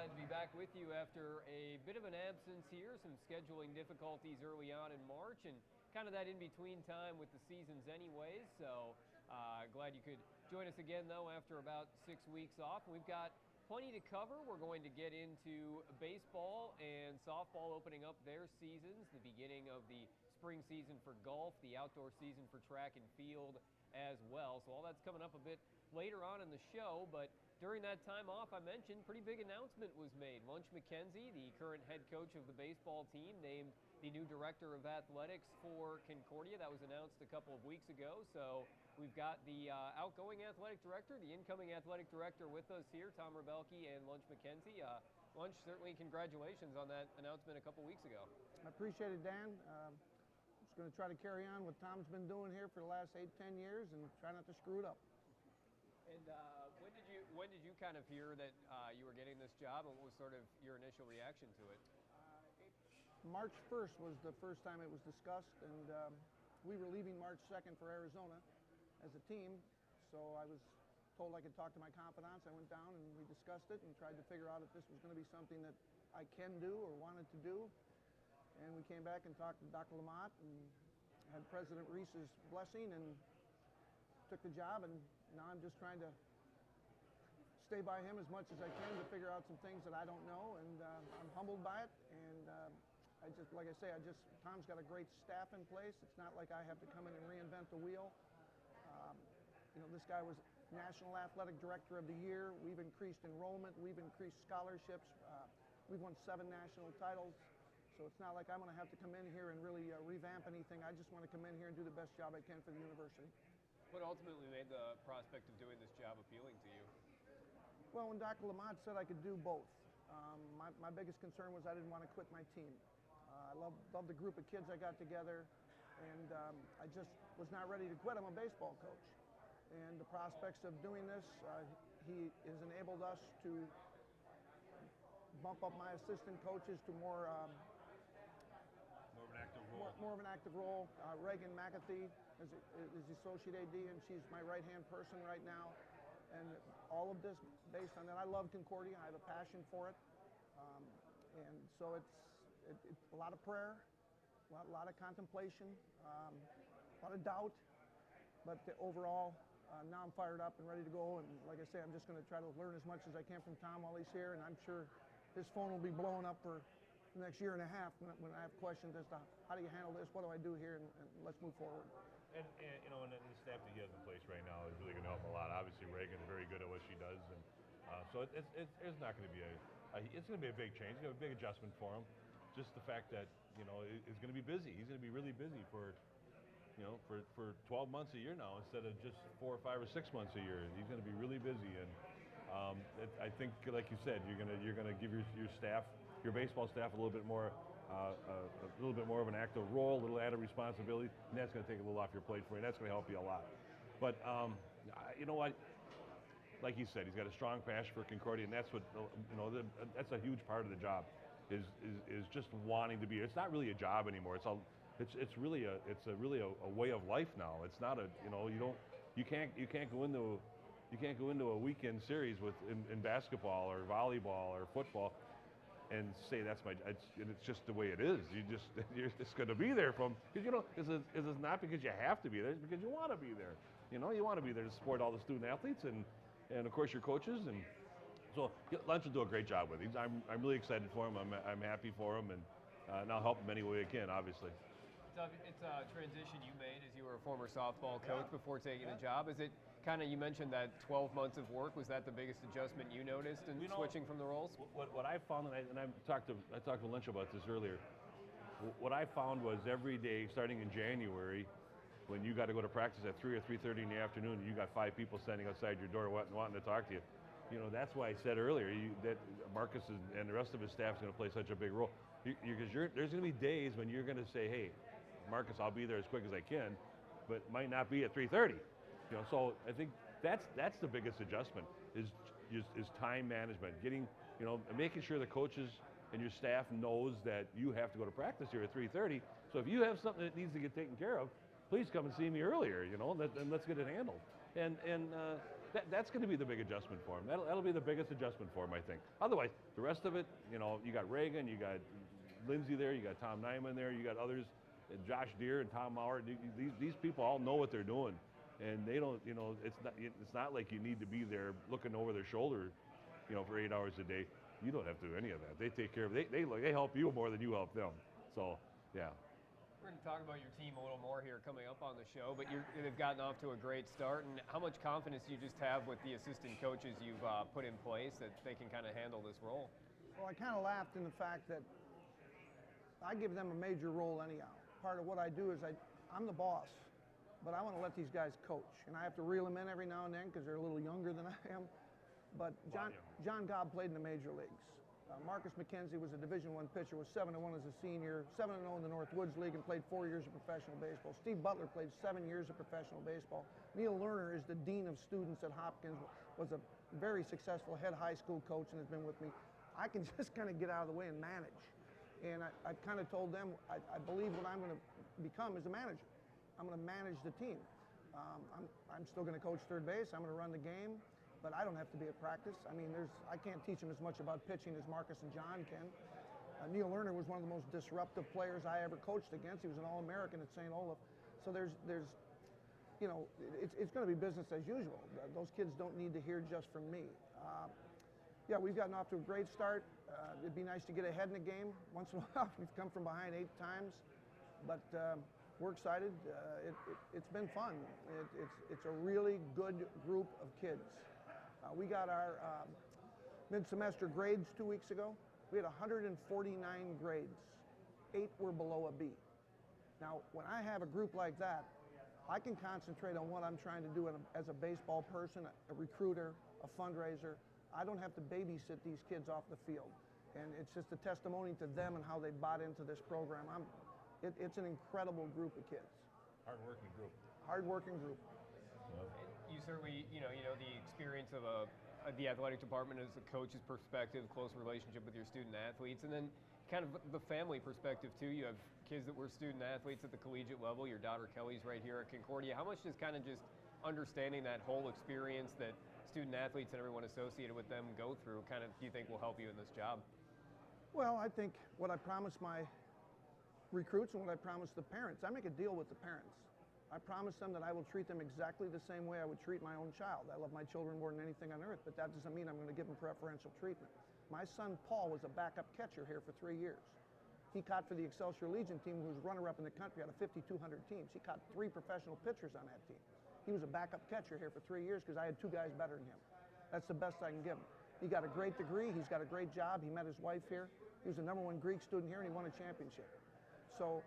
glad to be back with you after a bit of an absence here, some scheduling difficulties early on in March, and kind of that in-between time with the seasons anyways. So glad you could join us again, though, after about 6 weeks off. We've got plenty to cover. We're going to get into baseball and softball opening up their seasons, the beginning of the spring season for golf, the outdoor season for track and field as well. So all that's coming up a bit later on in the show, but during that time off, I mentioned, pretty big announcement was made. Lunch McKenzie, the current head coach of the baseball team, named the new director of athletics for Concordia. That was announced a couple of weeks ago. So we've got the outgoing athletic director, the incoming athletic director with us here, Tom Rubbelke and Lunch McKenzie. Lunch, certainly congratulations on that announcement a couple weeks ago. I appreciate it, Dan. I'm just going to try to carry on what Tom's been doing here for the last 8-10 years and try not to screw it up. And when did you kind of hear that you were getting this job, and what was sort of your initial reaction to it? March 1st was the first time it was discussed, and we were leaving March 2nd for Arizona as a team, so I was told I could talk to my confidants. I went down and we discussed it and tried to figure out if this was going to be something that I can do or wanted to do, and we came back and talked to Dr. Lamont and had President Reese's blessing and took the job, and now I'm just trying to stay by him as much as I can to figure out some things that I don't know, and I'm humbled by it, and I just, like I say, Tom's got a great staff in place. It's not like I have to come in and reinvent the wheel. You know, this guy was National Athletic Director of the Year. We've increased enrollment. We've increased scholarships. We've won 7 national titles. So it's not like I'm going to have to come in here and really revamp anything. I just want to come in here and do the best job I can for the university. What ultimately made the prospect of doing this job appealing to you? Well, when Dr. Lamont said I could do both, my biggest concern was I didn't want to quit my team. I love the group of kids I got together, and I just was not ready to quit. I'm a baseball coach. And the prospects of doing this, he has enabled us to bump up my assistant coaches to more of an active role. Reagan McAtee is the associate AD, and she's my right-hand person right now. And all of this based on that. I love Concordia. I have a passion for it. And so it's a lot of prayer, a lot of contemplation, a lot of doubt. But overall, now I'm fired up and ready to go. And like I say, I'm just going to try to learn as much as I can from Tom while he's here. And I'm sure his phone will be blowing up for the next year and a half when I have questions as to how do you handle this, what do I do here, and let's move forward. And you know, and the staff that he has in place right now is really going to help him a lot. Obviously, Reagan's very good at what she does, and so it's not going to be it's going to be a big change, it's going to be a big adjustment for him. Just the fact that, you know, he's going to be busy. He's going to be really busy for 12 months a year now instead of just 4 or 5 or 6 months a year. He's going to be really busy, and I think, like you said, you're going to give your staff, your baseball staff, a little bit more of an active role, a little added responsibility, and that's going to take a little off your plate for you. That's going to help you a lot. But you know what? Like you said, he's got a strong passion for Concordia, and that's what, you know, that's a huge part of the job, is just wanting to be. It's not really a job anymore. It's really a way of life now. It's not you can't go into a weekend series in basketball or volleyball or football and say it's just the way it is. You're just going to be there because it's not because you have to be there. It's because you want to be there. You know, you want to be there to support all the student athletes and of course your coaches. And so Lunch will do a great job with him. I'm really excited for him. I'm happy for him, and I'll help him any way I can, obviously. It's a transition you made as you were a former softball coach before taking the job. Is it kind of, you mentioned that 12 months of work, was that the biggest adjustment you noticed in switching from the roles? What I found, and I talked to Lunch about this earlier, what I found was every day starting in January, when you got to go to practice at 3 or 3:30 in the afternoon, and you got 5 people standing outside your door wanting to talk to you. You know, that's why I said earlier that Marcus and the rest of his staff is going to play such a big role. Because there's going to be days when you're going to say, hey, Marcus, I'll be there as quick as I can, but might not be at 3:30. You know, so I think that's the biggest adjustment is time management, making sure the coaches and your staff knows that you have to go to practice here at 3:30. So if you have something that needs to get taken care of, please come and see me earlier, and let's get it handled. And that's going to be the big adjustment for him. That'll be the biggest adjustment for him, I think. Otherwise, the rest of it, you got Reagan, you got Lindsay there, you got Tom Nyman there, you got others, and Josh Deere and Tom Maurer. These people all know what they're doing, and they don't. It's not like you need to be there looking over their shoulder, for 8 hours a day. You don't have to do any of that. They take care of it. They help you more than you help them. So, yeah. We're going to talk about your team a little more here coming up on the show, but they've gotten off to a great start. And how much confidence do you just have with the assistant coaches you've put in place that they can kind of handle this role? Well, I kind of laughed in the fact that I give them a major role anyhow. Part of what I do is I'm the boss, but I want to let these guys coach. And I have to reel them in every now and then because they're a little younger than I am. But John Gobb played in the major leagues. Marcus McKenzie was a Division I pitcher, was 7-1 as a senior, 7-0 in the Northwoods League, and played 4 years of professional baseball. Steve Butler played 7 years of professional baseball. Neil Lerner is the dean of students at Hopkins, was a very successful head high school coach and has been with me. I can just kind of get out of the way and manage. And I've kind of told them I believe what I'm going to become is a manager. I'm going to manage the team. I'm still going to coach third base. I'm going to run the game. But I don't have to be at practice. I mean, I can't teach them as much about pitching as Marcus and John can. Neil Lerner was one of the most disruptive players I ever coached against. He was an All-American at St. Olaf. So it's going to be business as usual. Those kids don't need to hear just from me. Yeah, we've gotten off to a great start. It'd be nice to get ahead in the game. Once in a while, we've come from behind 8 times. But we're excited. It's been fun. It's a really good group of kids. We got our mid-semester grades 2 weeks ago. We had 149 grades. 8 were below a B. Now, when I have a group like that, I can concentrate on what I'm trying to do as a baseball person, a recruiter, a fundraiser. I don't have to babysit these kids off the field. And it's just a testimony to them and how they bought into this program. It's an incredible group of kids. Hard-working group. Hard-working group. Yep. You certainly, the experience of the athletic department as a coach's perspective, close relationship with your student athletes, and then kind of the family perspective too. You have kids that were student athletes at the collegiate level. Your daughter Kelly's right here at Concordia. How much does kind of just understanding that whole experience that student athletes and everyone associated with them go through kind of do you think will help you in this job? Well, I think what I promised my recruits and what I promised the parents, I make a deal with the parents. I promise them that I will treat them exactly the same way I would treat my own child. I love my children more than anything on earth, but that doesn't mean I'm going to give them preferential treatment. My son Paul was a backup catcher here for 3 years. He caught for the Excelsior Legion team, who was runner-up in the country out of 5,200 teams. He caught 3 professional pitchers on that team. He was a backup catcher here for 3 years because I had 2 guys better than him. That's the best I can give him. He got a great degree. He's got a great job. He met his wife here. He was the #1 Greek student here, and he won a championship. So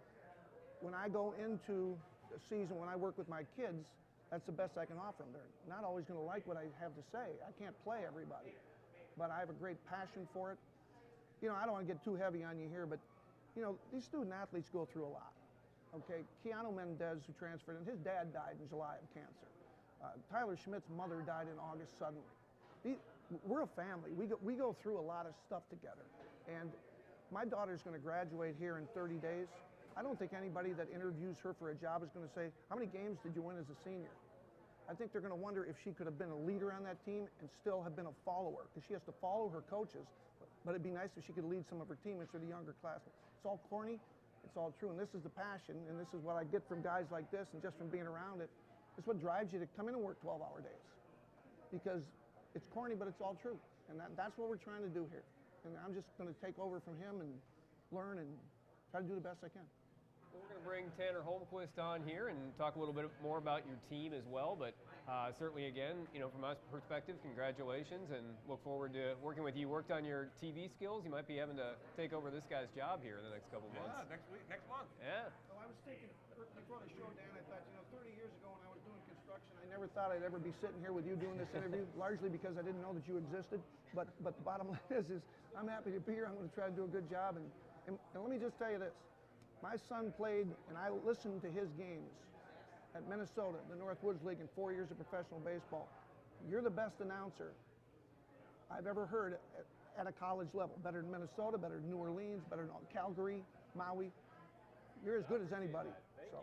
when I go into a season, when I work with my kids, that's the best I can offer them. They're not always going to like what I have to say. I can't play everybody, but I have a great passion for it. I don't want to get too heavy on you here, but these student athletes go through a lot. Okay, Keanu Mendez, who transferred, and his dad died in July of cancer. Tyler Schmidt's mother died in August suddenly. We're a family. We go through a lot of stuff together. And my daughter's going to graduate here in 30 days. I don't think anybody that interviews her for a job is going to say, how many games did you win as a senior? I think they're going to wonder if she could have been a leader on that team and still have been a follower, because she has to follow her coaches, but it'd be nice if she could lead some of her teammates or the younger classmen. It's all corny, it's all true, and this is the passion, and this is what I get from guys like this, and just from being around it. It's what drives you to come in and work 12-hour days, because it's corny, but it's all true, and that's what we're trying to do here. And I'm just going to take over from him and learn and try to do the best I can. We're going to bring Tanner Holmquist on here and talk a little bit more about your team as well. But certainly, again, from my perspective, congratulations, and look forward to working with you. Worked on your TV skills. You might be having to take over this guy's job here in the next couple months. Yeah, next month. Yeah. Well, I was thinking, before the show, Dan, I thought, 30 years ago when I was doing construction, I never thought I'd ever be sitting here with you doing this interview, largely because I didn't know that you existed. But the bottom line is I'm happy to be here. I'm going to try to do a good job. And let me just tell you this. My son played, and I listened to his games at Minnesota, the Northwoods League, in 4 years of professional baseball. You're the best announcer I've ever heard at a college level. Better than Minnesota, better than New Orleans, better than Calgary, Maui. You're as good as anybody. Thank you.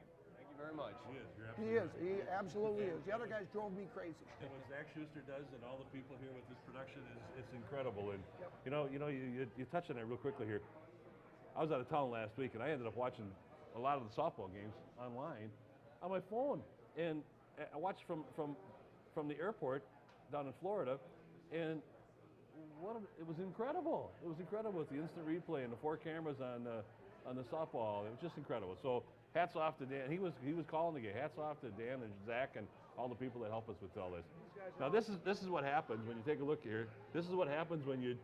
you very much. He is. You're He is. He absolutely is. The other guys drove me crazy. And what Zach Schuster does and all the people here with this production it's incredible. And Yep. you touched on it real quickly here. I was out of town last week, and I ended up watching a lot of the softball games online on my phone. And I watched from the airport down in Florida, and it was incredible. It was incredible with the instant replay and the 4 cameras on the softball. It was just incredible. So hats off to Dan. He was calling the game. Hats off to Dan and Zach and all the people that help us with all this. Now this is what happens when you take a look here. This is what happens when you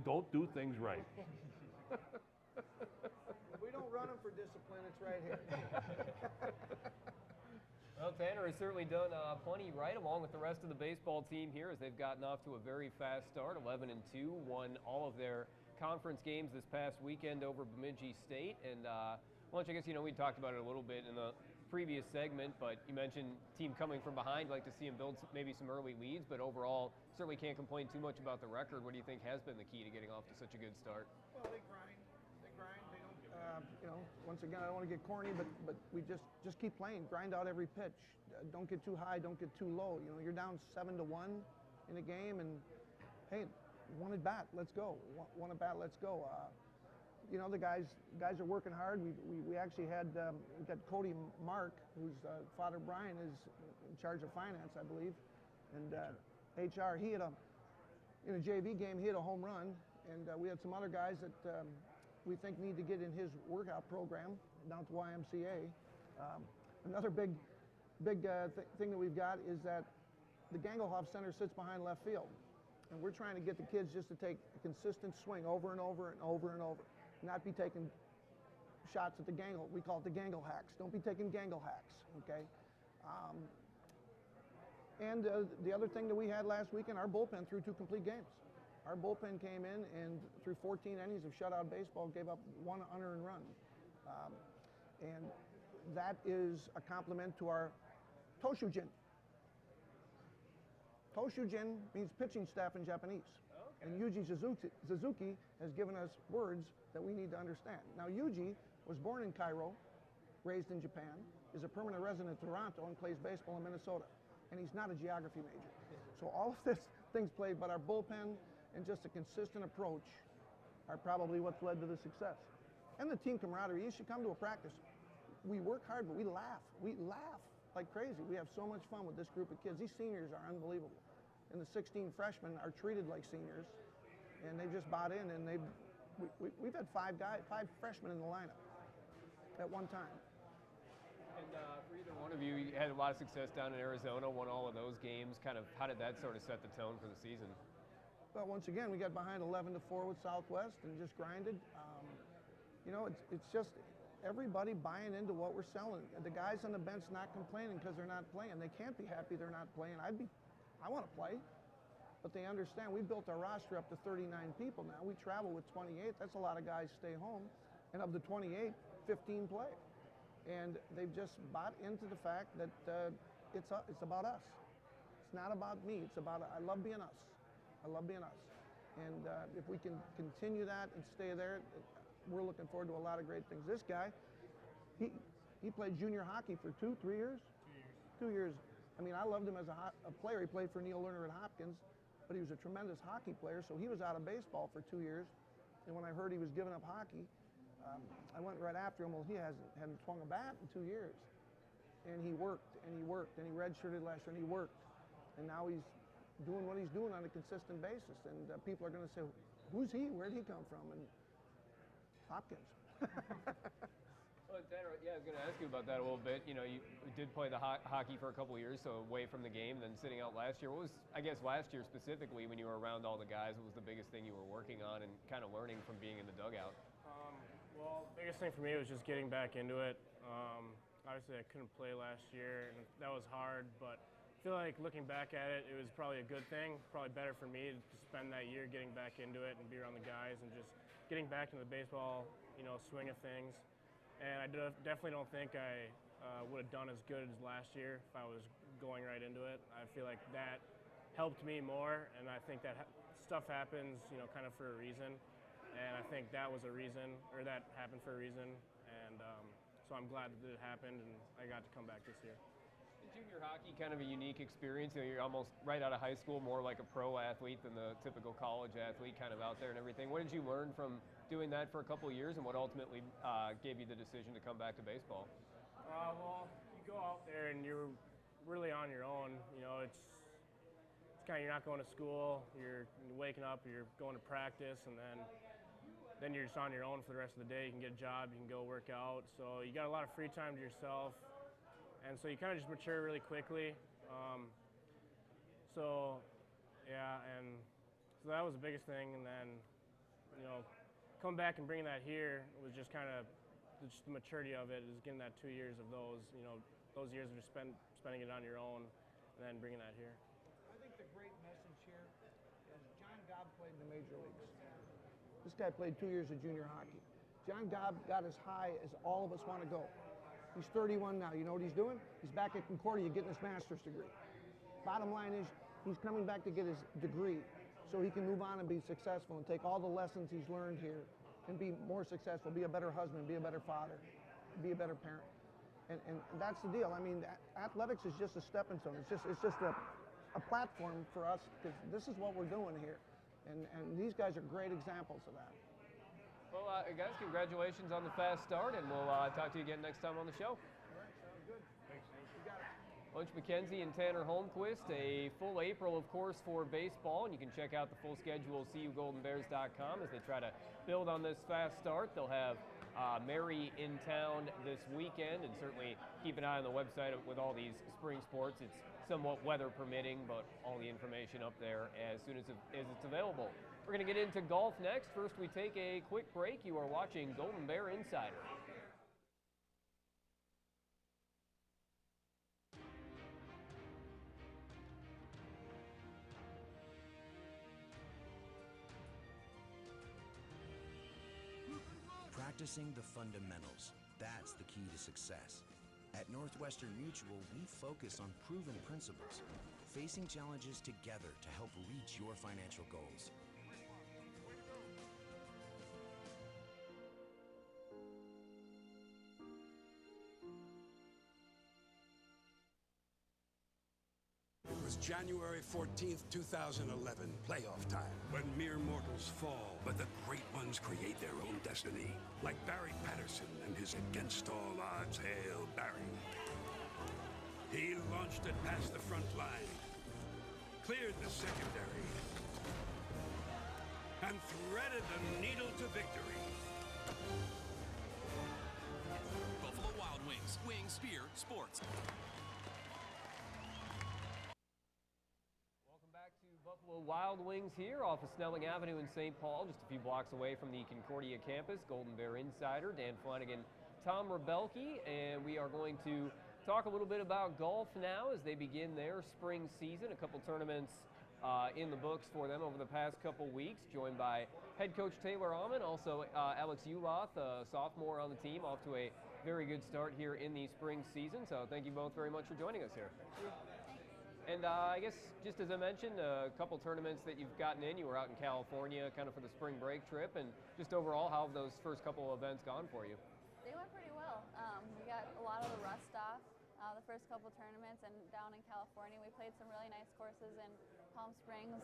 don't do things right. We don't run them for discipline. It's right here. Well, Tanner has certainly done plenty right along with the rest of the baseball team here as they've gotten off to a very fast start, 11-2, won all of their conference games this past weekend over Bemidji State. And Lunch, I guess, we talked about it a little bit in the previous segment, but you mentioned team coming from behind. Like to see them build maybe some early leads, but overall certainly can't complain too much about the record. What do you think has been the key to getting off to such a good start? Well, they grind. They don't. Once again, I don't want to get corny, but we just keep playing. Grind out every pitch. Don't get too high. Don't get too low. You're down 7-1 in a game, and hey, one at bat, let's go. One at bat, let's go. The guys are working hard. We actually had we got Cody Mark, whose father Brian is in charge of finance, I believe, and HR. He had in a JV game. He had a home run, and we had some other guys that we think need to get in his workout program down to YMCA. Another big thing that we've got is that the Gangelhoff Center sits behind left field, and we're trying to get the kids just to take a consistent swing over and over and over and over, not be taking shots at the Gangle. We call it the Gangle hacks. Don't be taking Gangle hacks, okay? And the other thing that we had last weekend, our bullpen threw 2 complete games. Our bullpen came in and through 14 innings of shutout baseball gave up 1 unearned run. And that is a compliment to our Toshujin. Toshujin means pitching staff in Japanese. Okay. And Yuji Suzuki has given us words that we need to understand. Now, Yuji was born in Cairo, raised in Japan, is a permanent resident of Toronto, and plays baseball in Minnesota. And he's not a geography major. So all of this things played, but our bullpen and just a consistent approach are probably what's led to the success. And the team camaraderie. You should come to a practice. We work hard, but we laugh. We laugh like crazy. We have so much fun with this group of kids. These seniors are unbelievable. And the 16 freshmen are treated like seniors, and they just bought in, and we've had 5 freshmen in the lineup at one time. And for either one of you, you had a lot of success down in Arizona, won all of those games. Kind of, how did that sort of set the tone for the season? Well, once again, we got behind 11-4 with Southwest and just grinded. It's just everybody buying into what we're selling. The guys on the bench not complaining because they're not playing. They can't be happy they're not playing. I want to play, but they understand. We built our roster up to 39 people now. We travel with 28. That's a lot of guys stay home. And of the 28, 15 play. And they've just bought into the fact that it's about us. It's not about me. It's about, I love being us. I love being us. And if we can continue that and stay there, we're looking forward to a lot of great things. This guy, he played junior hockey for 2-3 years? 2 years. I mean, I loved him as a player. He played for Neil Lerner at Hopkins, but he was a tremendous hockey player, so he was out of baseball for 2 years. And when I heard he was giving up hockey, I went right after him. Well, he hadn't swung a bat in 2 years. And he worked, and he worked, and he redshirted last year, and he worked. And now he's doing what he's doing on a consistent basis. And people are going to say, who's he? Where'd he come from? And Hopkins. Well, Tanner, I was going to ask you about that a little bit. You did play the hockey for a couple of years, so away from the game, then sitting out last year. What was, I guess, last year specifically when you were around all the guys, what was the biggest thing you were working on and kind of learning from being in the dugout? Well, the biggest thing for me was just getting back into it. Obviously, I couldn't play last year, and that was hard, but I feel like looking back at it, it was probably a good thing, probably better for me to spend that year getting back into it and be around the guys and just getting back into the baseball, swing of things. And I definitely don't think I would have done as good as last year if I was going right into it. I feel like that helped me more, and I think that stuff happens, kind of for a reason. And I think that was a reason, or that happened for a reason. And so so I'm glad that it happened and I got to come back this year. Junior hockey, kind of a unique experience. You know, you're almost right out of high school, more like a pro athlete than the typical college athlete, kind of out there and everything. What did you learn from doing that for a couple of years, and what ultimately gave you the decision to come back to baseball? Well, you go out there and you're really on your own. You know, it's kind of, you're not going to school, you're waking up, you're going to practice, and then you're just on your own for the rest of the day. You can get a job, you can go work out. So you got a lot of free time to yourself. And so you kind of just mature really quickly. So that was the biggest thing. And then, you know, coming back and bringing that here was just kind of just the maturity of it, is getting that 2 years of those, you know, those years of just spending it on your own and then bringing that here. I think the great message here is John Gobb played in the major leagues. This guy played 2 years of junior hockey. John Gobb got as high as all of us want to go. He's 31 now. You know what he's doing? He's back at Concordia getting his master's degree. Bottom line is, he's coming back to get his degree so he can move on and be successful and take all the lessons he's learned here and be more successful, be a better husband, be a better father, be a better parent. And that's the deal. I mean, athletics is just a stepping stone. It's just a platform for us, because this is what we're doing here. And these guys are great examples of that. Well, guys, congratulations on the fast start, and we'll talk to you again next time on the show. All right, sounds good. Thanks. You got it. Lunch McKenzie and Tanner Holmquist. A full April, of course, for baseball, and you can check out the full schedule at cugoldenbears.com as they try to build on this fast start. They'll have Mary in town this weekend, and certainly keep an eye on the website with all these spring sports. It's somewhat weather permitting, but all the information up there as soon as it's available. We're going to get into golf next. First, we take a quick break. You are watching Golden Bear Insider. Practicing the fundamentals, that's the key to success. At Northwestern Mutual, we focus on proven principles, facing challenges together to help reach your financial goals. January 14th, 2011, playoff time, when mere mortals fall, but the great ones create their own destiny. Like Barry Patterson and his against all odds Hail Barry. He launched it past the front line, cleared the secondary, and threaded the needle to victory. Buffalo Wild Wings, Wings, Beer, Sports. Buffalo Wild Wings here off of Snelling Avenue in St. Paul, just a few blocks away from the Concordia campus. Golden Bear Insider, Dan Flanagan, Tom Rubbelke, and we are going to talk a little bit about golf now as they begin their spring season. A couple tournaments in the books for them over the past couple weeks, joined by head coach Taylor Auman, also Alex Uloth, a sophomore on the team, off to a very good start here in the spring season. So thank you both very much for joining us here. And I guess, just as I mentioned, a couple tournaments that you've gotten in. You were out in California kind of for the spring break trip, and just overall, how have those first couple of events gone for you? They went pretty well. We got a lot of the rust off the first couple tournaments, and down in California we played some really nice courses in Palm Springs,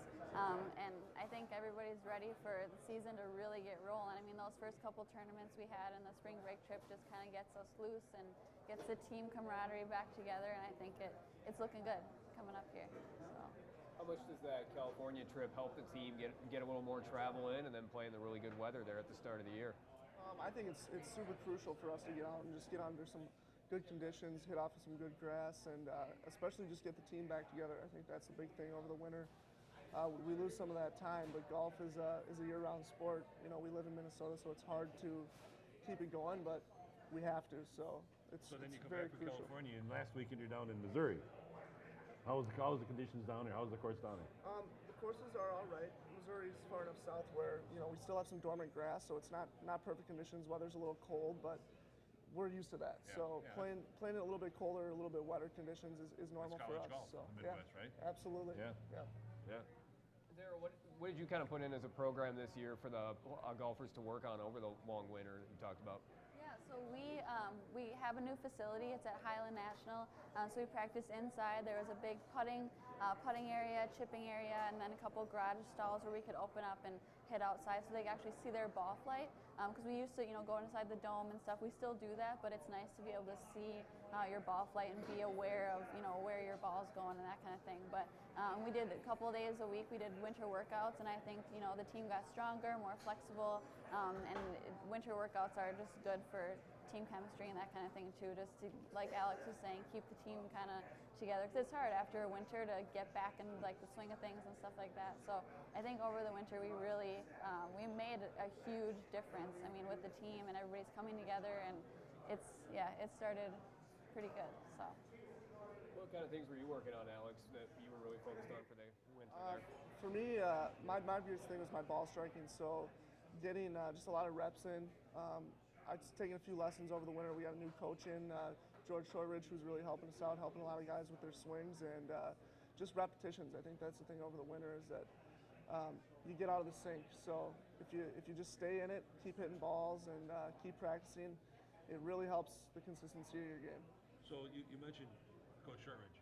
and I think everybody's ready for the season to really get rolling. I mean, those first couple tournaments we had in the spring break trip just kind of gets us loose and gets the team camaraderie back together, and I think it's looking good coming up here. So. How much does that California trip help the team get a little more travel in and then play in the really good weather there at the start of the year? I think it's super crucial for us to get out and just get under some good conditions, hit off of some good grass, and especially just get the team back together. I think that's the big thing over the winter. We lose some of that time, but golf is a year-round sport. You know, we live in Minnesota, so it's hard to keep it going, but we have to. So it's then you come very back from crucial. California, and last weekend you're down in Missouri. How's the conditions down there? How's the course down there? The courses are all right. Missouri's far enough south where, you know, we still have some dormant grass, so it's not perfect conditions. Weather's a little cold, but we're used to that. Yeah, so playing it a little bit colder, a little bit wetter conditions is normal for us. Golf So in the Midwest, right? Absolutely. Yeah. Sarah, what did you kind of put in as a program this year for the golfers to work on over the long winter that you talked about? Yeah, so we have a new facility. It's at Highland National, so we practice inside. There was a big putting area, chipping area, and then a couple garage stalls where we could open up and hit outside so they could actually see their ball flight. Because we used to, go inside the dome and stuff. We still do that, but it's nice to be able to see your ball flight and be aware of, where your ball's going and that kind of thing. But we did a couple of days a week. We did winter workouts, and I think, the team got stronger, more flexible, and winter workouts are just good for team chemistry and that kind of thing too, just to, like Alex was saying, keep the team kind of together, because it's hard after a winter to get back in like the swing of things and stuff like that. So I think over the winter we really we made a huge difference. I mean, with the team and everybody's coming together, and it started pretty good. So what kind of things were you working on, Alex, that you were really focused on for the winter there? For me, my biggest thing was my ball striking, so getting just a lot of reps in. I've taken a few lessons over the winter. We got a new coach in, George Shoyridge, who's really helping us out, helping a lot of guys with their swings, and just repetitions. I think that's the thing over the winter is that you get out of the sink. So if you just stay in it, keep hitting balls, and keep practicing, it really helps the consistency of your game. So you mentioned Coach Shoyridge.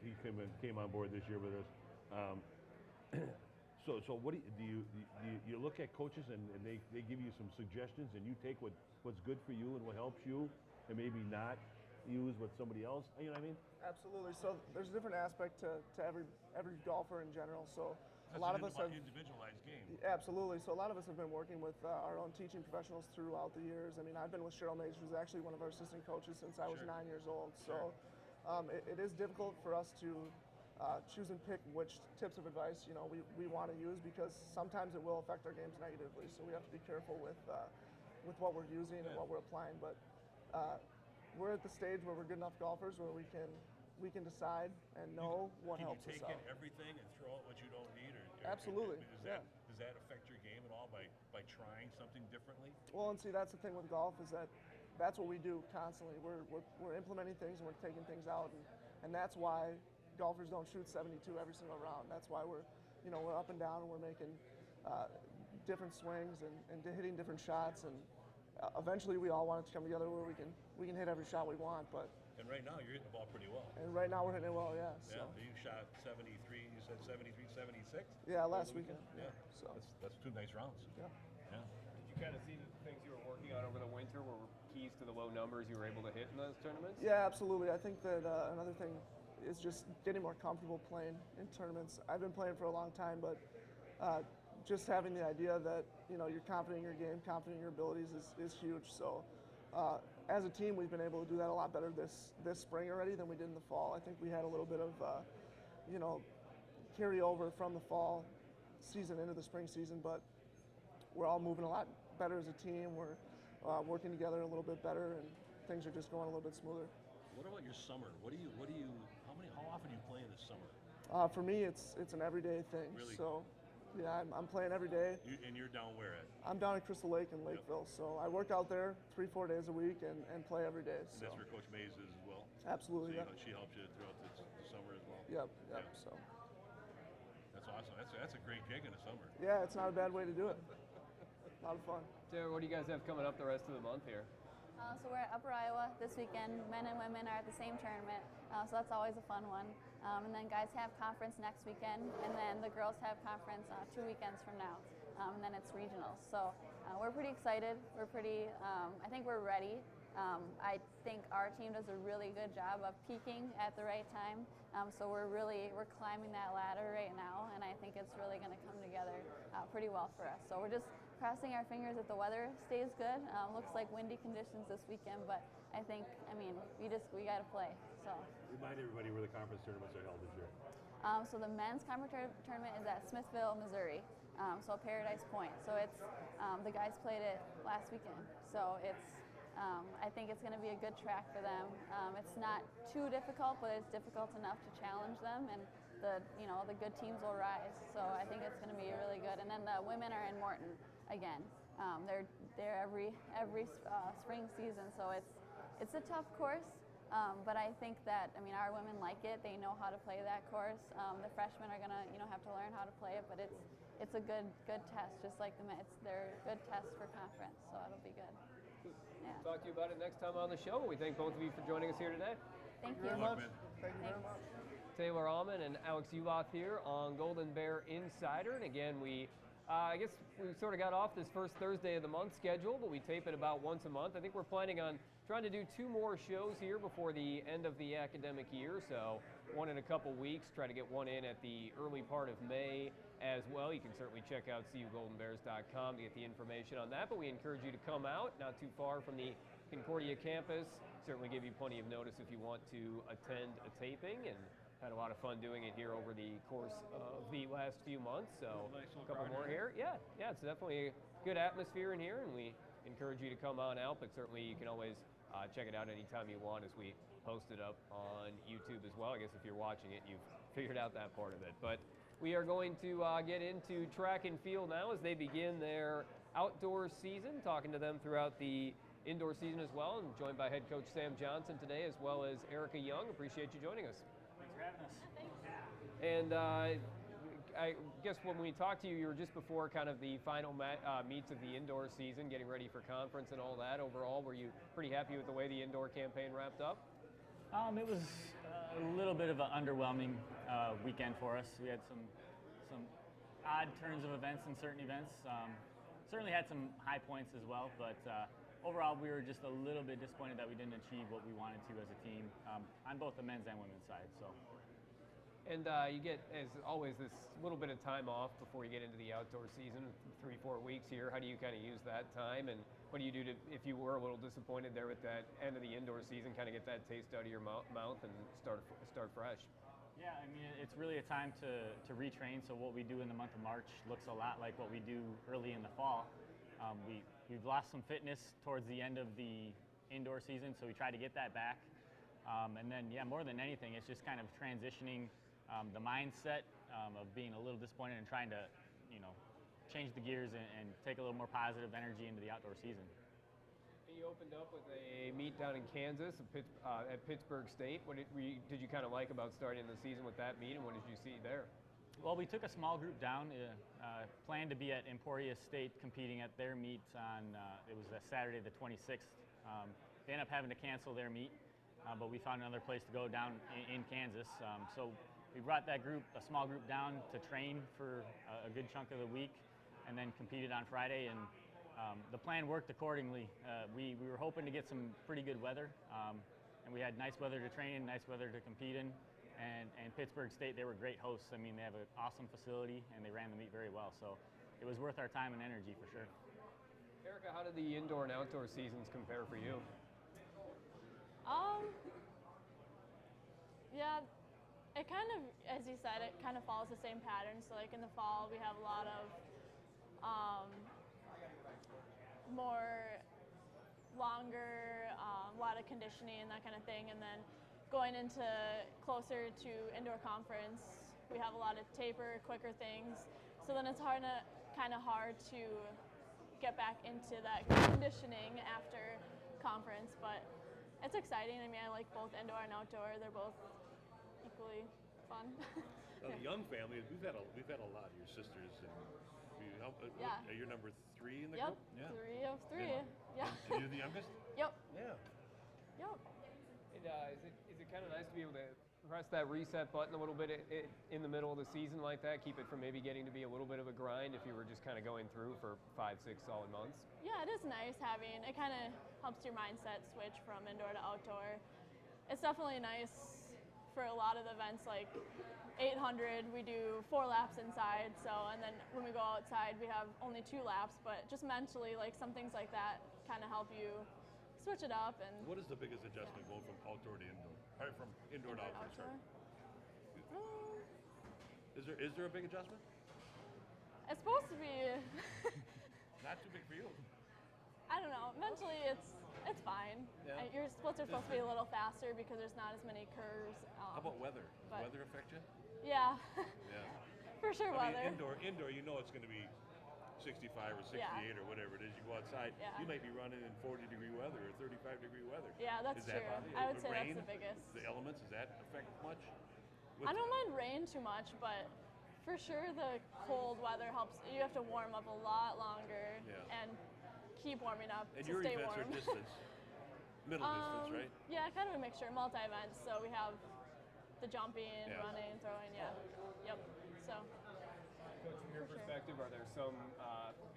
He came on board this year with us. So what do you look at coaches and they give you some suggestions, and you take what's good for you and what helps you, and maybe not use what somebody else, you know what I mean? Absolutely. So there's a different aspect to every golfer in general. So a lot of us have individualized game. Absolutely. So a lot of us have been working with our own teaching professionals throughout the years. I mean, I've been with Cheryl Mays, who's actually one of our assistant coaches since I was 9 years old. So it is difficult for us to choose and pick which tips of advice we want to use, because sometimes it will affect our games negatively. So we have to be careful with what we're using and what we're applying. But we're at the stage where we're good enough golfers where we can decide and know what helps us out. Can you take in everything and throw out what you don't need, or absolutely? Does that affect your game at all by trying something differently? Well, and see, that's the thing with golf is that's what we do constantly. We're implementing things and we're taking things out, and that's why golfers don't shoot 72 every single round. That's why we're up and down, and we're making different swings and hitting different shots, and eventually we all want it to come together where we can hit every shot we want. But right now you're hitting the ball pretty well. And right now we're hitting it well, yeah. So. Yeah, you shot 73. You said 73, 76. Yeah, last weekend. Yeah. So that's 2 nice rounds. Yeah. Yeah. Did you kind of see the things you were working on over the winter were keys to the low numbers you were able to hit in those tournaments? Yeah, absolutely. I think that another thing is just getting more comfortable playing in tournaments. I've been playing for a long time, but just having the idea that you're confident in your game, confident in your abilities is huge. So as a team, we've been able to do that a lot better this spring already than we did in the fall. I think we had a little bit of carry over from the fall season into the spring season, but we're all moving a lot better as a team. We're working together a little bit better, and things are just going a little bit smoother. What about your summer? How often do you play in the summer? For me, it's an everyday thing. Really? So, yeah, I'm playing every day. And you're down where at? I'm down at Crystal Lake in Lakeville. Yep. So I work out there 3-4 days a week and play every day. And that's where Coach Mays is as well? Absolutely, so she helps you throughout the summer as well? Yep. Yeah. So. That's awesome. That's a great gig in the summer. Yeah, it's not a bad way to do it. A lot of fun. Taylor, what do you guys have coming up the rest of the month here? So we're at Upper Iowa this weekend. Men and women are at the same tournament, so that's always a fun one. And then guys have conference next weekend, and then the girls have conference 2 weekends from now, and then it's regionals. So we're pretty excited. We're pretty. I think we're ready. I think our team does a really good job of peaking at the right time. So we're climbing that ladder right now, and I think it's really going to come together pretty well for us. So we're just crossing our fingers that the weather stays good. Looks like windy conditions this weekend, but we got to play. So remind everybody where the conference tournaments are held this year. So the men's conference tournament is at Smithville, Missouri. So Paradise Point. So it's the guys played it last weekend. So it's I think it's going to be a good track for them. It's not too difficult, but it's difficult enough to challenge them, and the good teams will rise. So I think it's going to be really good. And then the women are in Morton again. They're there every spring season. So it's a tough course, but I think that our women like it. They know how to play that course. The freshmen are going to have to learn how to play it, but it's a good test, just like the men. It's their good test for conference, so it'll be good. Yeah. Talk to you about it next time on the show. We thank both of you for joining us here today. Thank Thank you you. very much. Thank you very much. Taylor Auman and Alex Uloth here on Golden Bear Insider. And again, I guess we sort of got off this first Thursday of the month schedule, but we tape it about once a month. I think we're planning on trying to do 2 more shows here before the end of the academic year. So one in a couple weeks, try to get one in at the early part of May as well. You can certainly check out cugoldenbears.com to get the information on that, but we encourage you to come out, not too far from the Concordia campus. Certainly give you plenty of notice if you want to attend a taping, and had a lot of fun doing it here over the course of the last few months. So Nice a couple more here. Yeah, it's definitely a good atmosphere in here, and we encourage you to come on out, but certainly you can always check it out anytime you want as we post it up on YouTube as well. I guess if you're watching it, you've figured out that part of it. But we are going to get into track and field now as they begin their outdoor season, talking to them throughout the indoor season as well, and joined by head coach Sam Johnson today, as well as Erica Young. Appreciate you joining us. Thanks for having us. And I guess when we talked to you, you were just before kind of the final meets of the indoor season, getting ready for conference and all that. Overall, were you pretty happy with the way the indoor campaign wrapped up? It was a little bit of an underwhelming weekend for us. We had some odd turns of events in certain events. Certainly had some high points as well, but overall we were just a little bit disappointed that we didn't achieve what we wanted to as a team on both the men's and women's side. So. And you get, as always, this little bit of time off before you get into the outdoor season, 3-4 weeks here. How do you kind of use that time, and what do you do to, if you were a little disappointed there at that end of the indoor season, kind of get that taste out of your mouth and start fresh? Yeah, I mean, it's really a time to retrain. So what we do in the month of March looks a lot like what we do early in the fall. We've lost some fitness towards the end of the indoor season, so we try to get that back. And then, yeah, more than anything, it's just kind of transitioning the mindset of being a little disappointed and trying to, change the gears and take a little more positive energy into the outdoor season. You opened up with a meet down in Kansas at Pittsburgh State. What did you kind of like about starting the season with that meet, and what did you see there? Well, we took a small group down, planned to be at Concordia-St competing at their meet on, it was Saturday the 26th. They ended up having to cancel their meet, but we found another place to go down in Kansas. So we brought that group, a small group, down to train for a good chunk of the week, and then competed on Friday. And the plan worked accordingly. We were hoping to get some pretty good weather, and we had nice weather to train in, nice weather to compete in. And Pittsburgh State, they were great hosts. I mean, they have an awesome facility, and they ran the meet very well. So it was worth our time and energy for sure. Erica, how did the indoor and outdoor seasons compare for you? Yeah, it kind of, as you said, it kind of follows the same pattern. So like in the fall, we have a lot of more longer, a lot of conditioning and that kind of thing. And then going into closer to indoor conference, we have a lot of taper, quicker things. So then it's kind of hard to get back into that conditioning after conference, but it's exciting. I mean, I like both indoor and outdoor. They're both equally fun. Now, the Young family, we've had a lot of your sisters, and you're number 3 in the Yep, group? Yeah. 3 of 3. Yeah. And you're the youngest? Yep. Yeah. Yep. Is it kind of nice to be able to press that reset button a little bit in the middle of the season like that, keep it from maybe getting to be a little bit of a grind if you were just kind of going through for 5-6 solid months? Yeah, it is nice having, it kind of helps your mindset switch from indoor to outdoor. It's definitely nice for a lot of the events, like 800, we do 4 laps inside, so, and then when we go outside, we have only 2 laps, but just mentally, like some things like that kind of help you switch it up. And what is the biggest adjustment going from outdoor to indoor? Or from indoor to outdoor? Sorry. Is there a big adjustment? It's supposed to be. Not too big for you. I don't know. Mentally, it's fine. Yeah. Your splits are supposed to be a little faster because there's not as many curves. How about weather? Does weather affect you? Yeah. Yeah. For sure, weather. I mean, indoor, you know it's going to be 65 or 68 or whatever it is. You go outside, you might be running in 40-degree weather or 35-degree weather. Yeah, that's true. I would say rain, that's the biggest. The elements, does that affect much? I don't mind rain too much, but for sure the cold weather helps. You have to warm up a lot longer and keep warming up And to your stay events warm. are distance, middle distance, right? Yeah, kind of a mixture, multi-events. So we have the jumping, Yeah. running, throwing, yeah. Yep. So. Coach, from your perspective, are there some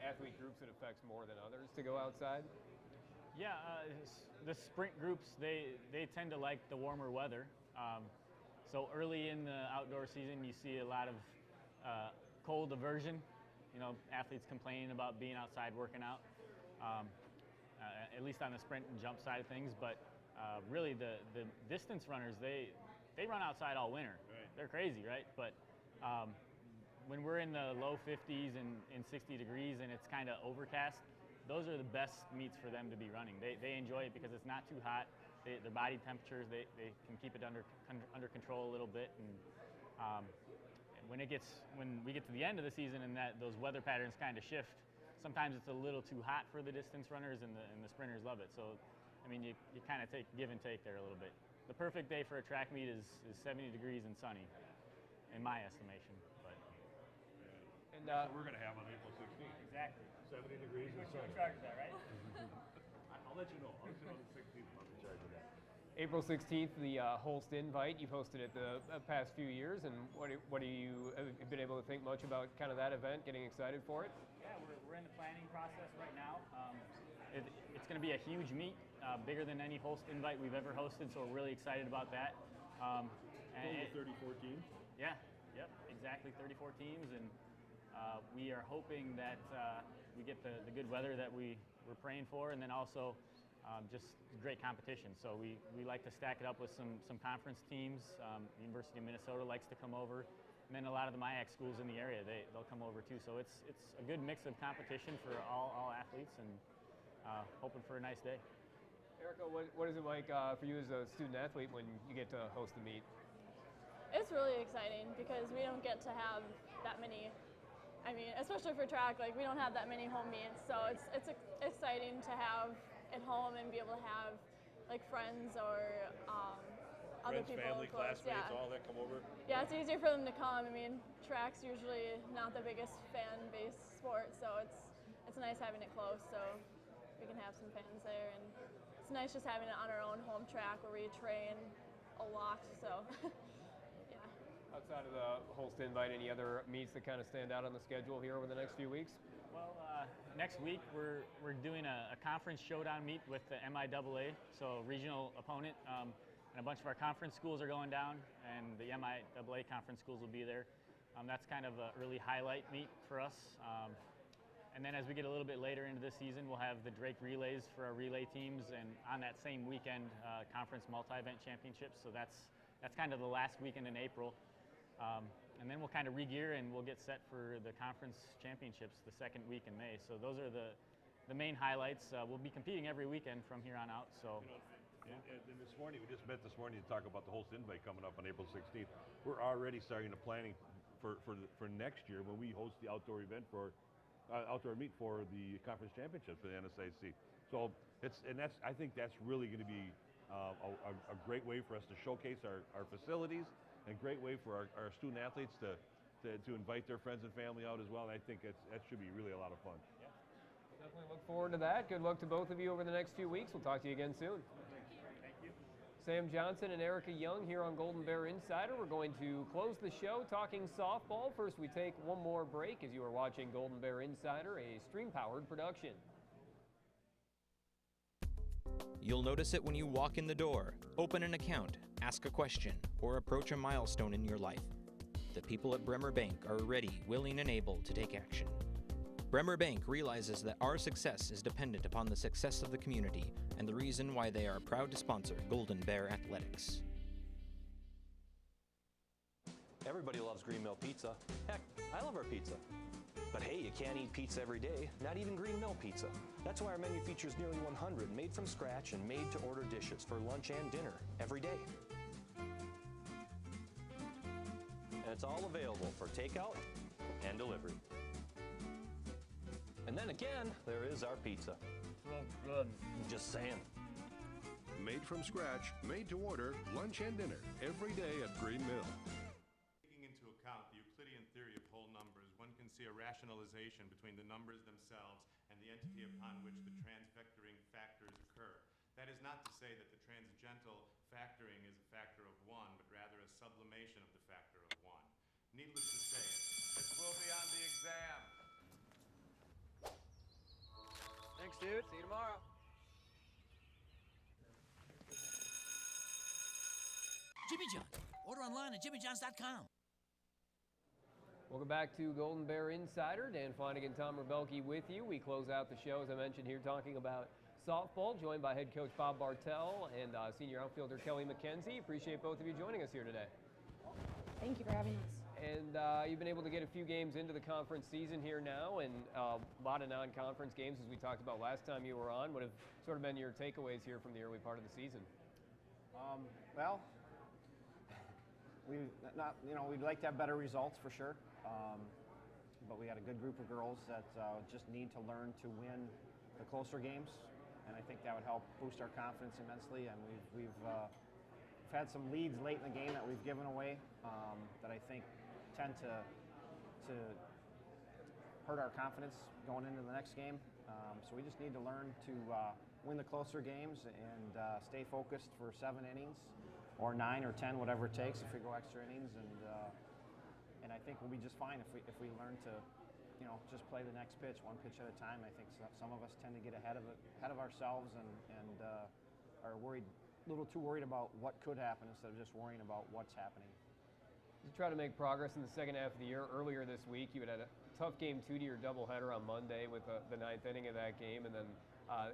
athlete groups that affects more than others to go outside? Yeah, the sprint groups, they tend to like the warmer weather. So early in the outdoor season, you see a lot of cold aversion. You know, athletes complaining about being outside working out, at least on the sprint and jump side of things. But really, the distance runners, they run outside all winter. Right. They're crazy, right? But when we're in the low 50s and 60 degrees and it's kind of overcast, those are the best meets for them to be running. They enjoy it because it's not too hot. Their body temperatures, they can keep it under control a little bit. And when we get to the end of the season and those weather patterns kind of shift, sometimes it's a little too hot for the distance runners and the sprinters love it. So, I mean, you kind of give and take there a little bit. The perfect day for a track meet is 70 degrees and sunny, in my estimation. But. And That's what we're going to have on April 16th. Exactly. 70 degrees and sunny. In charge of that, right? I'll let you know. I'll let you know on the 16th. I'm in charge of that. April 16th, the Holst Invite. You've hosted it the past few years, and what do you have you been able to think much about kind of that event? Getting excited for it? Yeah, we're in the planning process right now. It's going to be a huge meet, bigger than any Holst Invite we've ever hosted, so we're really excited about that. And 34 teams? Yeah, yep, exactly, 34 teams, and we are hoping that we get the good weather that we're praying for, and then also just great competition. So we like to stack it up with some conference teams. The University of Minnesota likes to come over, and then a lot of the MIAC schools in the area, they'll come over too. So it's a good mix of competition for all athletes, and hoping for a nice day. Erica, what is it like for you as a student athlete when you get to host the meet? It's really exciting because we don't get to have that many. I mean, especially for track, like we don't have that many home meets, so it's exciting to have at home and be able to have like friends or other people family, close. classmates, Yeah. all that come over? Yeah, it's easier for them to come. I mean, track's usually not the biggest fan-based sport, so it's nice having it close so we can have some fans there, and it's nice just having it on our own home track where we train a lot, so yeah. Outside of the Holst Invite, any other meets that kind of stand out on the schedule here over the next few weeks? Well, next week we're doing a conference showdown meet with the MIAA, so regional opponent, and a bunch of our conference schools are going down, and the MIAA conference schools will be there. That's kind of an early highlight meet for us. And then as we get a little bit later into the season, we'll have the Drake relays for our relay teams, and on that same weekend, conference multi-event championships. So that's kind of the last weekend in April. And then we'll kind of re-gear and we'll get set for the conference championships the second week in May. So those are the main highlights. We'll be competing every weekend from here on out. So. And this morning, we just met this morning to talk about the Holst Invite coming up on April 16th. We're already starting the planning for next year when we host the outdoor event outdoor meet for the conference championship for the NSIC. So I think that's really going to be a great way for us to showcase our facilities, and a great way for our student athletes to invite their friends and family out as well. And I think that should be really a lot of fun. Yeah. Definitely look forward to that. Good luck to both of you over the next few weeks. We'll talk to you again soon. Thank you. Sam Johnson and Erica Young here on Golden Bear Insider. We're going to close the show talking softball. First, we take one more break as you are watching Golden Bear Insider, a stream-powered production. You'll notice it when you walk in the door, open an account, ask a question, or approach a milestone in your life. The people at Bremer Bank are ready, willing, and able to take action. Bremer Bank realizes that our success is dependent upon the success of the community, and the reason why they are proud to sponsor Golden Bear Athletics. Everybody loves Green Mill Pizza. Heck, I love our pizza. But hey, you can't eat pizza every day, not even Green Mill Pizza. That's why our menu features nearly 100 made from scratch and made to order dishes for lunch and dinner every day. And it's all available for takeout and delivery. And then again, there is our pizza. Good. Just saying. Made from scratch, made to order, lunch and dinner every day at Green Mill. Taking into account the Euclidean theory of whole numbers, one can see a rationalization between the numbers themselves and the the entity upon which the transvectoring factors occur. That is not to say that the transgental factoring is a factor of 1, but rather a sublimation of the factor of 1. Needless to say, this will be on the exam. Thanks, dude. See you tomorrow. Jimmy John's. Order online at jimmyjohns.com. Welcome back to Golden Bear Insider. Dan Flanagan, Tom Rubbelke with you. We close out the show, as I mentioned here, talking about softball, joined by head coach Bob Bartel and senior outfielder Kelly McKenzie. Appreciate both of you joining us here today. Thank you for having us. And you've been able to get a few games into the conference season here now, and a lot of non-conference games, as we talked about last time you were on. What have sort of been your takeaways here from the early part of the season? Well, we'd like to have better results for sure. But we got a good group of girls that just need to learn to win the closer games, and I think that would help boost our confidence immensely. And we've had some leads late in the game that we've given away that I think tend to hurt our confidence going into the next game. So we just need to learn to win the closer games and stay focused for 7 innings or 9 or 10, whatever it takes if we go extra innings. And I think we'll be just fine if we learn to, just play the next pitch, one pitch at a time. I think some of us tend to get ahead of ourselves and are worried, a little too worried about what could happen instead of just worrying about what's happening. You try to make progress in the second half of the year. Earlier this week, you had a tough game 2 to your doubleheader on Monday with the 9th inning of that game, and then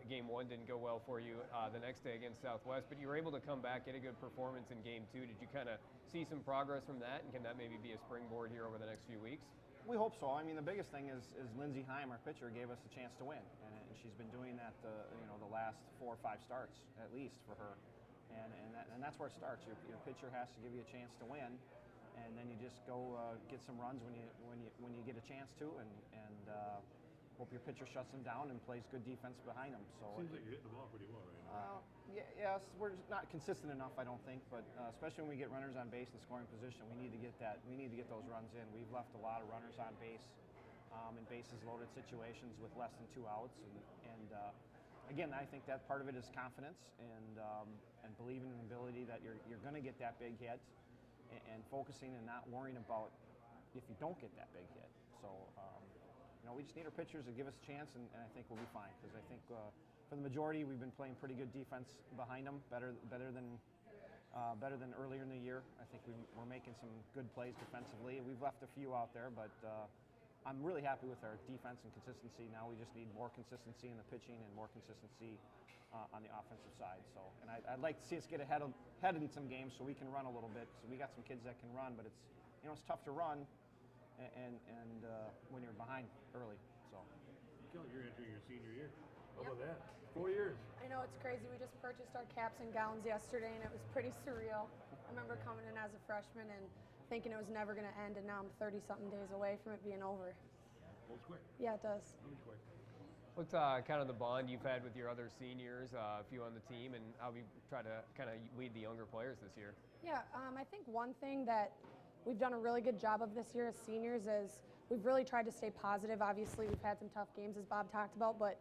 game 1 didn't go well for you the next day against Southwest, but you were able to come back, get a good performance in game 2. Did you kind of see some progress from that, and can that maybe be a springboard here over the next few weeks? We hope so. I mean, the biggest thing is Lindsey Heim, our pitcher, gave us a chance to win, and she's been doing that the last 4 or 5 starts at least for her, and that's where it starts. Your pitcher has to give you a chance to win, and then you just go get some runs when you get a chance to, and hope your pitcher shuts them down and plays good defense behind them. So seems like you're hitting the ball pretty well right now. Yes, we're not consistent enough, I don't think, but especially when we get runners on base in scoring position, we need to get that. We need to get those runs in. We've left a lot of runners on base in bases loaded situations with less than 2 outs, and again, I think that part of it is confidence and believing in the ability that you're going to get that big hit, and focusing and not worrying about if you don't get that big hit. So. We just need our pitchers to give us a chance, and I think we'll be fine, because I think for the majority we've been playing pretty good defense behind them, better than earlier in the year. I think we're making some good plays defensively. We've left a few out there, but I'm really happy with our defense and consistency. Now we just need more consistency in the pitching and more consistency on the offensive side. So, and I'd like to see us get ahead in some games so we can run a little bit. So we got some kids that can run, but it's tough to run. And when you're behind early, so. Kelly, you're entering your senior year. How about that? 4 years. I know, it's crazy. We just purchased our caps and gowns yesterday, and it was pretty surreal. I remember coming in as a freshman and thinking it was never going to end, and now I'm 30-something days away from it being over. Goes quick. Yeah, it does. Really quick. What's kind of the bond you've had with your other seniors, a few on the team, and how you try to kind of lead the younger players this year? Yeah, I think one thing that we've done a really good job of this year as seniors is we've really tried to stay positive. Obviously, we've had some tough games, as Bob talked about, but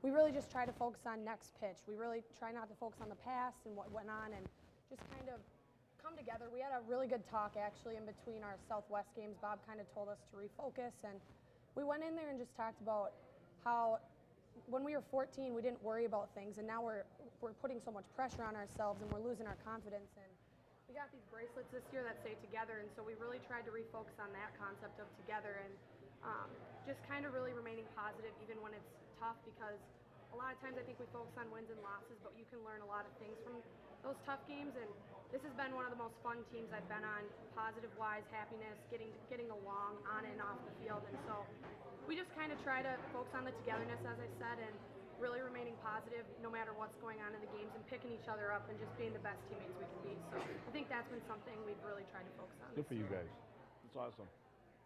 we really just try to focus on next pitch. We really try not to focus on the past and what went on, and just kind of come together. We had a really good talk, actually, in between our Southwest games. Bob kind of told us to refocus, and we went in there and just talked about how when we were 14, we didn't worry about things, and now we're putting so much pressure on ourselves, and we're losing our confidence. And we got these bracelets this year that say together, and so we really tried to refocus on that concept of together, and just kind of really remaining positive even when it's tough, because a lot of times I think we focus on wins and losses, but you can learn a lot of things from those tough games, and this has been one of the most fun teams I've been on, positive-wise, happiness, getting along on and off the field, and so we just kind of try to focus on the togetherness, as I said, and really remaining positive no matter what's going on in the games, and picking each other up and just being the best teammates we can be. So I think that's been something we've really tried to focus on. Good for you guys. It's awesome.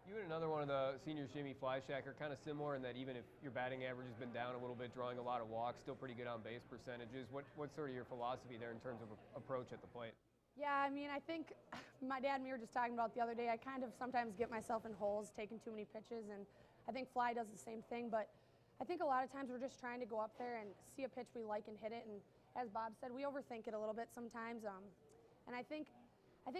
You and another one of the seniors, Jamie Fleischack, are kind of similar in that even if your batting average has been down a little bit, drawing a lot of walks, still pretty good on base percentages. What's sort of your philosophy there in terms of approach at the plate? Yeah, I mean, I think my dad and me were just talking about the other day, I kind of sometimes get myself in holes taking too many pitches, and I think Fly does the same thing, but I I think a lot of times we're just trying to go up there and see a pitch we like and hit it. And as Bob said, we overthink it a little bit sometimes. And I think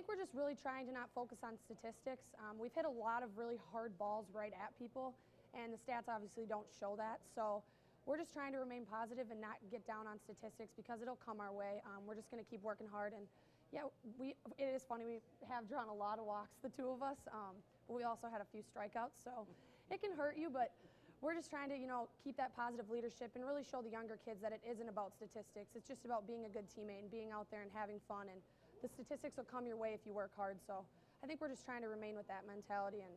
we're just really trying to not focus on statistics. We've hit a lot of really hard balls right at people, and the stats obviously don't show that. So we're just trying to remain positive and not get down on statistics because it'll come our way. We're just going to keep working hard. And yeah, it is funny. We have drawn a lot of walks, the two of us, but we also had a few strikeouts. So it can hurt you, but we're just trying to, keep that positive leadership and really show the younger kids that it isn't about statistics. It's just about being a good teammate and being out there and having fun. And the statistics will come your way if you work hard. So I think we're just trying to remain with that mentality. And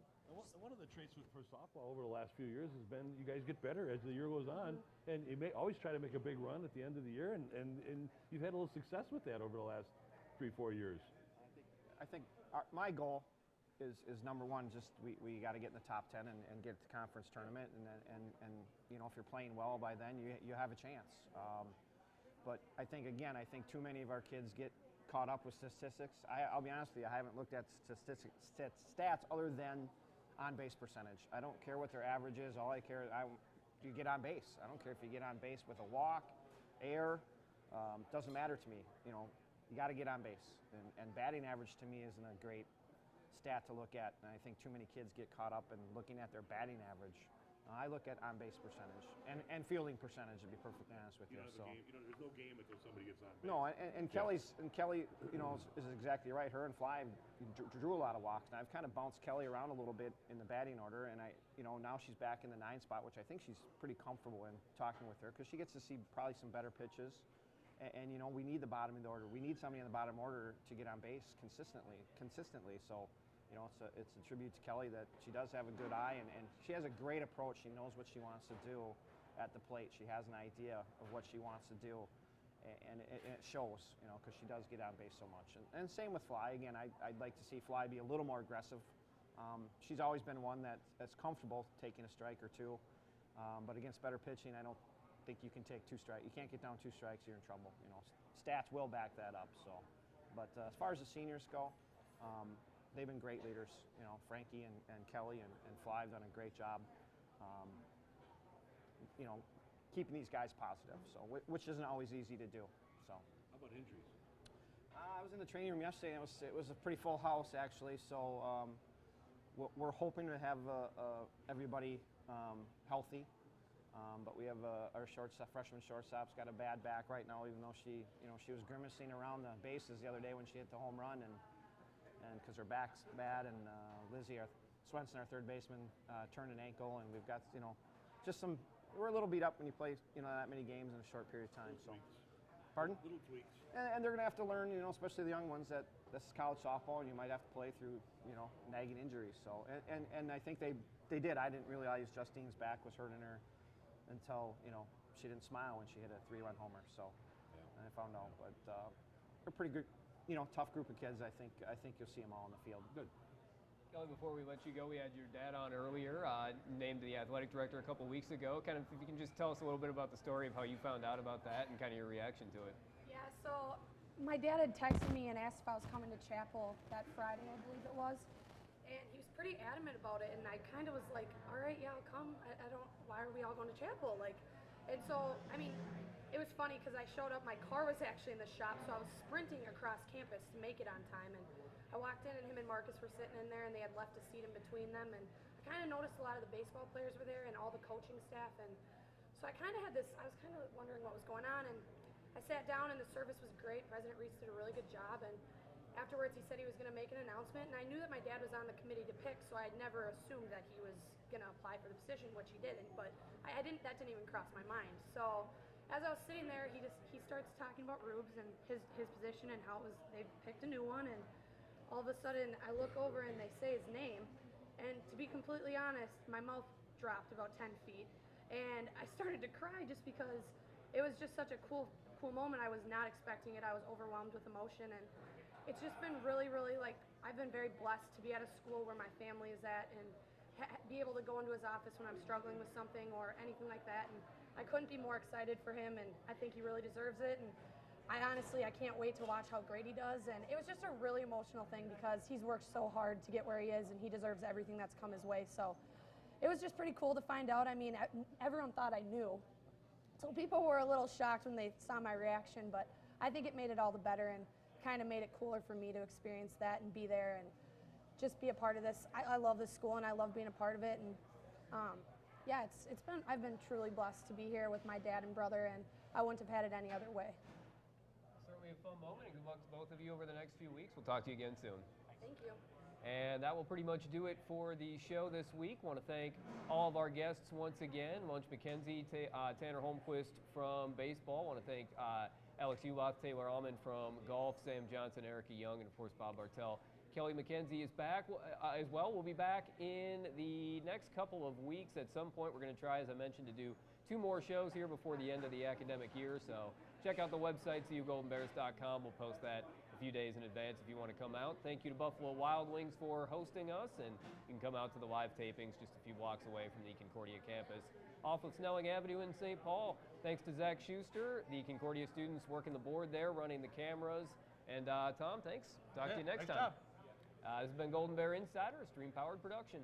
one of the traits for softball over the last few years has been you guys get better as the year goes on, and you may always try to make a big run at the end of the year, and you've had a little success with that over the last 3-4 years. I think my goal is number one, just we got to get in the top 10 and get to the conference tournament, and if you're playing well by then, you have a chance. But I think too many of our kids get caught up with statistics. I'll be honest with you, I haven't looked at stats other than on-base percentage. I don't care what their average is. All I care is you get on base. I don't care if you get on base with a walk, error, doesn't matter to me. You got to get on base. And batting average to me isn't a great stat to look at, and I think too many kids get caught up in looking at their batting average. I look at on-base percentage and fielding percentage, to be perfectly honest with you. There's no game until somebody gets on base. No, and Kelly, is exactly right. Her and Fly drew a lot of walks, and I've kind of bounced Kelly around a little bit in the batting order, and now she's back in the 9 spot, which I think she's pretty comfortable in talking with her because she gets to see probably some better pitches. And we need the bottom of the order. We need somebody in the bottom order to get on base consistently. So, it's a tribute to Kelly that she does have a good eye, and she has a great approach. She knows what she wants to do at the plate. She has an idea of what she wants to do, and it shows, because she does get on base so much. And same with Fly. Again, I'd like to see Fly be a little more aggressive. She's always been one that's comfortable taking a strike or two, but against better pitching, I don't think you can take 2 strikes. You can't get down 2 strikes, you're in trouble. Stats will back that up. So, but as far as the seniors go, they've been great leaders. Frankie and Kelly and Fly have done a great job. Keeping these guys positive. So, which isn't always easy to do. So. How about injuries? I was in the training room yesterday, and it was a pretty full house actually. So, we're hoping to have everybody healthy. But we have our freshman shortstop's got a bad back right now, even though she was grimacing around the bases the other day when she hit the home run, and because her back's bad, and Lizzie Swenson, our third baseman, turned an ankle, and we've got we're a little beat up when you play that many games in a short period of time. So, pardon? Little tweaks. And they're gonna have to learn, especially the young ones, that this is college softball, and you might have to play through nagging injuries. So and I think they did. I didn't realize Justine's back was hurting her until she didn't smile when she hit a 3-run homer. So I found out, but they're pretty good, tough group of kids. I think you'll see them all in the field. Good. Kelly, before we let you go, we had your dad on earlier, named the athletic director a couple weeks ago. Kind of, if you can just tell us a little bit about the story of how you found out about that and kind of your reaction to it. Yeah, so my dad had texted me and asked if I was coming to chapel that Friday, I believe it was. And he was pretty adamant about it, and I kind of was like, all right, yeah, I'll come. Why are we all going to chapel? And so, it was funny because I showed up, my car was actually in the shop, so I was sprinting across campus to make it on time. And I walked in, and him and Marcus were sitting in there, and they had left a seat in between them. And I kind of noticed a lot of the baseball players were there and all the coaching staff. And so I kind of had I was kind of wondering what was going on. And I sat down, and the service was great. President Reese did a really good job. And afterwards, he said he was going to make an announcement, and I knew that my dad was on the committee to pick, so I had never assumed that he was going to apply for the position, which he didn't. But that didn't even cross my mind. So as I was sitting there, he starts talking about Rubes and his position and how they picked a new one, and all of a sudden I look over and they say his name, and to be completely honest, my mouth dropped about 10 feet, and I started to cry just because it was just such a cool moment. I was not expecting it. I was overwhelmed with emotion, and it's just been really, really, I've been very blessed to be at a school where my family is at and be able to go into his office when I'm struggling with something or anything like that. And I couldn't be more excited for him, and I think he really deserves it. And I can't wait to watch how great he does. And it was just a really emotional thing because he's worked so hard to get where he is, and he deserves everything that's come his way. So it was just pretty cool to find out. I mean, everyone thought I knew. So people were a little shocked when they saw my reaction, but I think it made it all the better and kind of made it cooler for me to experience that and be there and just be a part of this. I love this school and I love being a part of it. And yeah, I've been truly blessed to be here with my dad and brother, and I wouldn't have had it any other way. Certainly a fun moment, and good luck to both of you over the next few weeks. We'll talk to you again soon. Thank you. And that will pretty much do it for the show this week. Want to thank all of our guests once again. Lunch McKenzie, Tanner Holmquist from baseball. Want to thank Alex Uloth, Taylor Auman from golf, Sam Johnson, Erica Young, and of course Bob Bartel. Kelly McKenzie is back as well. We'll be back in the next couple of weeks. At some point, we're going to try, as I mentioned, to do 2 more shows here before the end of the academic year. So check out the website, cugoldenbears.com. We'll post that a few days in advance if you want to come out. Thank you to Buffalo Wild Wings for hosting us, and you can come out to the live tapings just a few blocks away from the Concordia campus off of Snelling Avenue in St. Paul. Thanks to Zach Schuster, the Concordia students working the board there, running the cameras. And Tom, thanks. Talk to you next time. This has been Golden Bear Insider, a Stream-powered production.